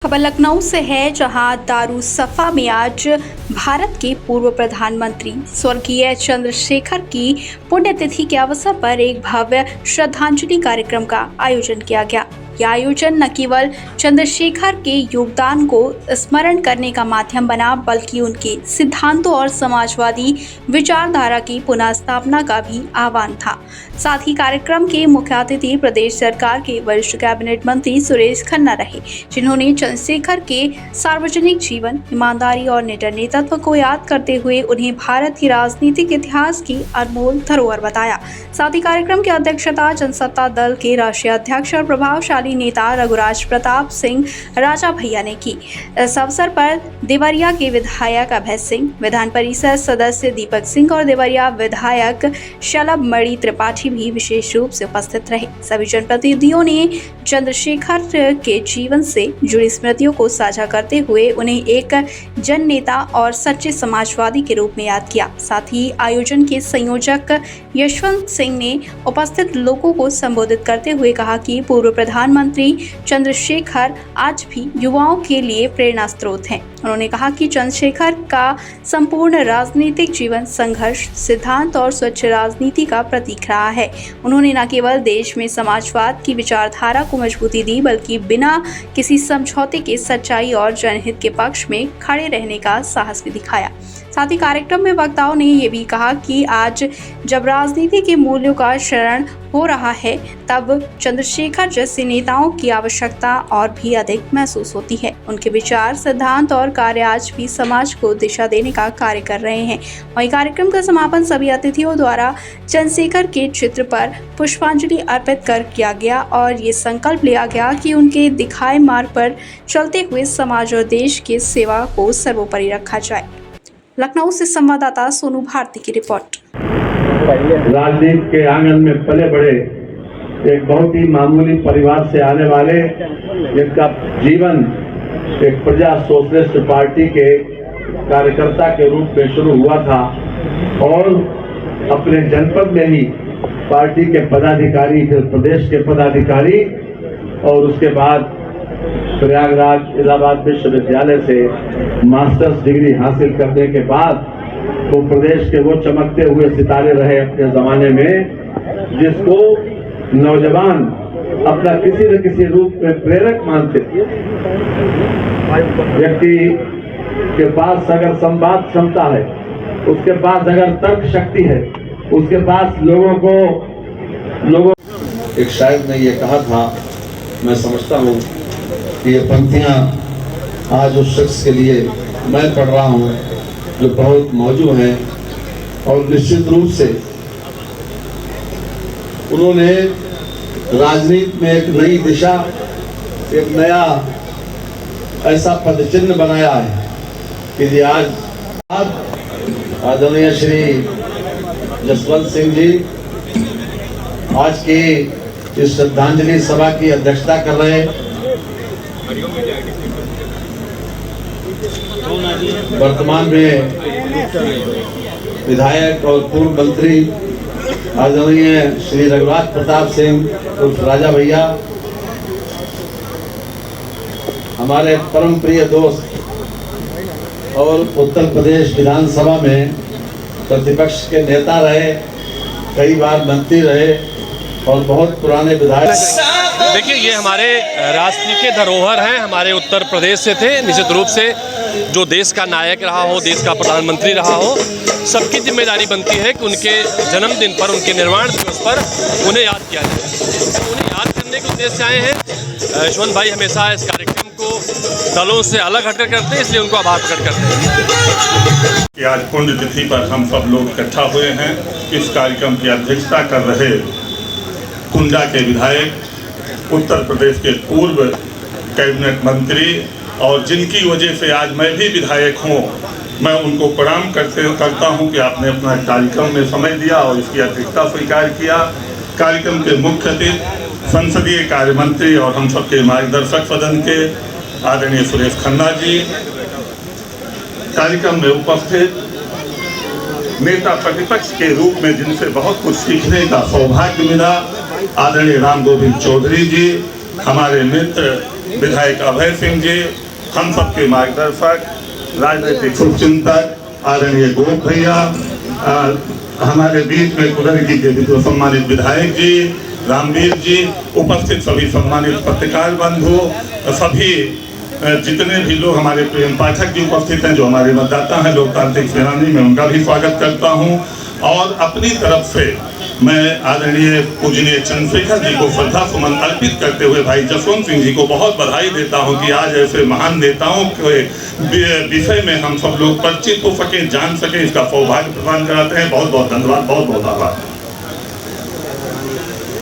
खबर लखनऊ से है, जहां दारुसफा में आज भारत के पूर्व प्रधानमंत्री स्वर्गीय चंद्रशेखर की पुण्यतिथि के अवसर पर एक भव्य श्रद्धांजलि कार्यक्रम का आयोजन किया गया। यह आयोजन न केवल चंद्रशेखर के योगदान को स्मरण करने का माध्यम बना, बल्कि उनके सिद्धांतों और समाजवादी विचारधारा की पुनः स्थापना का भी आह्वान था। साथ ही कार्यक्रम के मुख्य अतिथि प्रदेश सरकार के वरिष्ठ कैबिनेट मंत्री सुरेश खन्ना रहे, जिन्होंने चंद्रशेखर के सार्वजनिक जीवन, ईमानदारी और निडर नेतृत्व को याद करते हुए उन्हें भारत की राजनीतिक इतिहास की अनमोल धरोहर बताया। साथ ही कार्यक्रम की अध्यक्षता जनसत्ता दल के राष्ट्रीय अध्यक्ष और प्रभावशाली नेता रघुराज प्रताप सिंह राजा भैया ने की। इस अवसर पर देवरिया के विधायक अभय सिंह, विधान परिषद सदस्य दीपक सिंह और देवरिया विधायक शलभ मणि त्रिपाठी भी विशेष रूप से उपस्थित रहे। सभी जनप्रतिनिधियों ने चंद्रशेखर के जीवन से जुड़ी स्मृतियों को साझा करते हुए उन्हें एक जन नेता और सच्चे समाजवादी के रूप में याद किया। साथ ही आयोजन के संयोजक यशवंत सिंह ने उपस्थित लोगों को संबोधित करते हुए कहा कि पूर्व प्रधानमंत्री चंद्रशेखर आज भी युवाओं के लिए प्रेरणा स्रोत हैं। उन्होंने कहा कि चंद्रशेखर का संपूर्ण राजनीतिक जीवन संघर्ष, सिद्धांत और स्वच्छ राजनीति का प्रतीक रहा है। उन्होंने न केवल देश में समाजवाद की विचारधारा को मजबूती दी, बल्कि बिना किसी समझौते के सच्चाई और जनहित के पक्ष में खड़े रहने का साहस भी दिखाया। साथ ही कार्यक्रम में वक्ताओं ने ये भी कहा कि आज जब राजनीति के मूल्यों का क्षरण हो रहा है, तब चंद्रशेखर जैसे नेताओं की आवश्यकता और भी अधिक महसूस होती है। उनके विचार, सिद्धांत और कार्य आज भी समाज को दिशा देने का कार्य कर रहे हैं। वहीं कार्यक्रम का समापन सभी अतिथियों द्वारा चंद्रशेखर के चित्र पर पुष्पांजलि अर्पित कर किया गया और ये संकल्प लिया गया कि उनके दिखाए मार्ग पर चलते हुए समाज और देश की सेवा को सर्वोपरि रखा जाए। लखनऊ से संवाददाता सोनू भारती की रिपोर्ट। राजनीति के आंगन में पले बड़े एक बहुत ही मामूली परिवार से आने वाले, जिनका जीवन एक प्रजा सोशलिस्ट पार्टी के कार्यकर्ता के रूप में शुरू हुआ था और अपने जनपद में ही पार्टी के पदाधिकारी, फिर प्रदेश के पदाधिकारी और उसके बाद प्रयागराज इलाहाबाद विश्वविद्यालय से मास्टर्स डिग्री हासिल करने के बाद वो प्रदेश के वो चमकते हुए सितारे रहे अपने जमाने में, जिसको नौजवान अपना किसी न किसी रूप में प्रेरक मानते थे। व्यक्ति के पास अगर संवाद क्षमता है, उसके पास अगर तर्क शक्ति है, उसके पास लोगों एक शायर ने ये कहा था, मैं समझता हूँ कि ये पंक्तियाँ आज उस शख्स के लिए मैं पढ़ रहा हूँ जो बहुत मौजूद हैं और निश्चित रूप से उन्होंने राजनीति में एक नई दिशा, एक नया ऐसा पदचिन्ह बनाया है कि आज आदरणीय श्री जसवंत सिंह जी आज की इस श्रद्धांजलि सभा की अध्यक्षता कर रहे हैं। वर्तमान में विधायक और पूर्व मंत्री आदरणीय श्री रघुराज प्रताप सिंह उर्फ राजा भैया, हमारे परम प्रिय दोस्त और उत्तर प्रदेश विधानसभा में प्रतिपक्ष के नेता रहे, कई बार मंत्री रहे और बहुत पुराने विधायक। देखिए, ये हमारे राष्ट्र के धरोहर हैं, हमारे उत्तर प्रदेश से थे। निश्चित रूप से जो देश का नायक रहा हो, देश का प्रधानमंत्री रहा हो, सबकी जिम्मेदारी बनती है कि उनके जन्मदिन पर, उनके निर्माण दिवस पर उन्हें याद किया जाए। उन्हें याद करने के उद्देश्य से आए हैं। यशवंत भाई हमेशा इस कार्यक्रम को दलों से अलग हटकर करते हैं, इसलिए उनको आभार प्रकट करते हैं कि आज पुण्यतिथि पर हम सब लोग इकट्ठा हुए हैं। इस कार्यक्रम की अध्यक्षता कर रहे कुंडा के विधायक, उत्तर प्रदेश के पूर्व कैबिनेट मंत्री और जिनकी वजह से आज मैं भी विधायक हूँ, मैं उनको प्रणाम करता हूँ कि आपने अपना कार्यक्रम में समय दिया और इसकी अध्यक्षता स्वीकार किया। कार्यक्रम के मुख्य अतिथि संसदीय कार्य मंत्री और हम सबके मार्गदर्शक सदन के आदरणीय सुरेश खन्ना जी, कार्यक्रम में उपस्थित नेता प्रतिपक्ष के रूप में जिनसे बहुत कुछ सीखने का सौभाग्य मिला, आदरणीय राम गोविंद चौधरी जी, हमारे मित्र विधायक अभय सिंह जी, हम सबके मार्गदर्शक, राजनीतिक शुभचिंतक आदरणीय गोप भैया, हमारे बीच में कुदरती के सम्मानित विधायक जी, रामवीर जी, उपस्थित सभी सम्मानित पत्रकार बंधु, सभी जितने भी लोग, हमारे प्रेम पाठक जी उपस्थित हैं जो हमारे मतदाता हैं, लोकतांत्रिक सेनानी, मैं उनका भी स्वागत करता हूं। और अपनी तरफ से मैं आदरणीय पूजनीय चंद्रशेखर जी को श्रद्धा सुमन अर्पित करते हुए भाई जसवंत सिंह जी को बहुत बधाई देता हूं कि आज ऐसे महान नेताओं के विषय में हम सब लोग परिचित हो सके, जान सके, इसका सौभाग्य प्रदान कराते हैं। बहुत बहुत धन्यवाद, बहुत बहुत आभार।